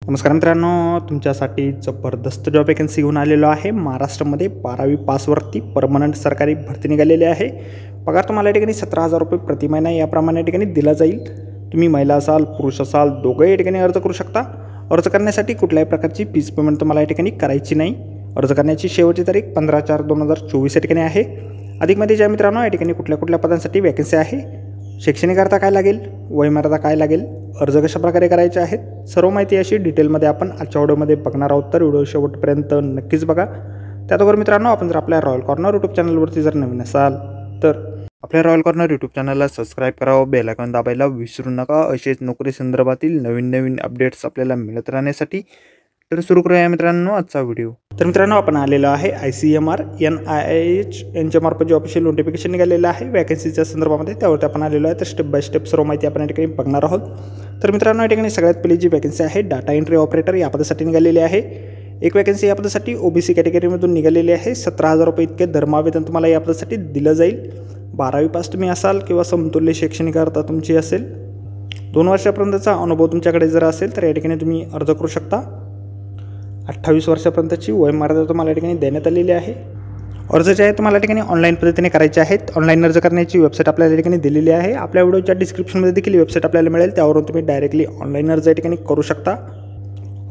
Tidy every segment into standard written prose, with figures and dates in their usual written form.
नमस्कार मित्रांनो, तुमच्यासाठी जबरदस्त जॉब वॅकन्सी घेऊन आलेलो आहे। महाराष्ट्रामध्ये 12वी पासवरती परमनंट सरकारी भरती निघालेली आहे। पगार तुम्हाला या ठिकाणी 17,000 रुपये प्रति महिना याप्रमाणे या ठिकाणी दिला जाईल। तुम्ही महिला असाल पुरुष असाल दोघंही या ठिकाणी अर्ज करू शकता। अर्ज करण्यासाठी कुठल्याही प्रकारची फीस पेमेंट तुम्हाला या ठिकाणी करायची नाही। अर्ज करण्याची शेवटची तारीख 15/4/2024 या ठिकाणी आहे। अधिक माहिती ज्या मित्रांनो या ठिकाणी कुठल्या पदांसाठी वॅकन्सी आहे, शैक्षणिक अर्हता काय लागेल, वयमर्यादा काय लागेल, अर्ज कशा प्रकारे करायचे आहेत, सर्व माहिती अशी डिटेलमध्ये आपण आजच्या व्हिडिओमध्ये बघणार आहोत। तर व्हिडिओ शेवटपर्यंत नक्कीच बघा। त्याचबरोबर मित्रांनो, आपण जर आपल्या रॉयल कॉर्नर यूट्यूब चॅनलवरती जर नवीन असाल तर आपल्या रॉयल कॉर्नर यूट्यूब चॅनलला सबस्क्राईब करावं, बेल आयकॉन दाबायला विसरू नका। असेच नोकरी संदर्भातील नवीन अपडेट्स आपल्याला मिळत राहण्यासाठी। तर सुरू करूया मित्रांनो आजचा व्हिडिओ। तर मित्रांनो, आपण आलेलो आहे ICMR NIH यांच्यामार्फत जे ऑफिशियल नोटिफिकेशन निघालेलं आहे वॅकन्सीच्या संदर्भामध्ये, त्यावरती आपण आलेलो आहे। तर स्टेप बाय स्टेप सर्व माहिती आपण या ठिकाणी बघणार आहोत। तर मित्रांनो, या ठिकाणी सगळ्यात पहिली जी वॅकन्सी आहे डाटा एंट्री ऑपरेटर या पदासाठी निघालेली आहे। एक वॅकन्सी या पदासाठी OBC कॅटेगरीमधून निघालेली आहे। 17,000 रुपये इतके दरमहा तुम्हाला या पदासाठी दिलं जाईल। 12वी पास तुम्ही असाल किंवा समतुल्य शैक्षणिक अर्हता तुमची असेल, 2 वर्षापर्यंतचा अनुभव तुमच्याकडे जर असेल तर या ठिकाणी तुम्ही अर्ज करू शकता। 28 वर्षापर्यंतची वयमर्यादा तुम्हाला या ठिकाणी देण्यात आलेली आहे। अर्ज जे आहे तुम्हाला या ठिकाणी ऑनलाईन पद्धतीने करायचे आहेत। ऑनलाईन अर्ज करण्याची वेबसाईट आपल्याला या ठिकाणी दिलेली आहे। आपल्या व्हिडिओच्या डिस्क्रिप्शनमध्ये देखील वेबसाईट आपल्याला मिळेल, त्यावरून तुम्ही डायरेक्टली ऑनलाईन अर्ज या ठिकाणी करू शकता।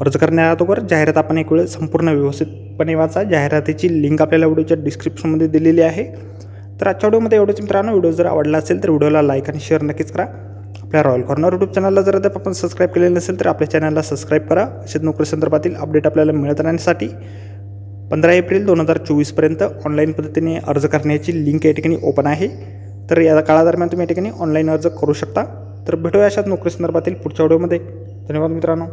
अर्ज करण्याअगोदर जाहिरात आपण एक वेळ संपूर्ण व्यवस्थितपणे वाचा। जाहिरातीची लिंक आपल्याला व्हिडिओच्या डिस्क्रिप्शनमध्ये दिलेली आहे। तर आजच्या व्हिडिओमध्ये एवढंच मित्रांनो। व्हिडिओ जर आवडला असेल तर व्हिडिओला लाईक आणि शेअर नक्कीच करा। आपल्या रॉयल कॉर्नर यूट्यूब चॅनलला जर आपण सबस्क्राईब केलेलं नसेल तर आपल्या चॅनलला सबस्क्राईब करा। अशाच नोकरी संदर्भातील अपडेट आपल्याला मिळत राहण्यासाठी 15 एप्रिल 2024 पर्यंत ऑनलाईन पद्धतीने अर्ज करण्याची लिंक या ठिकाणी ओपन आहे। तर या काळादरम्यान तुम्ही या ठिकाणी ऑनलाईन अर्ज करू शकता। तर भेटूया अशाच नोकरी संदर्भातील पुढच्या व्हिडिओमध्ये। धन्यवाद मित्रांनो।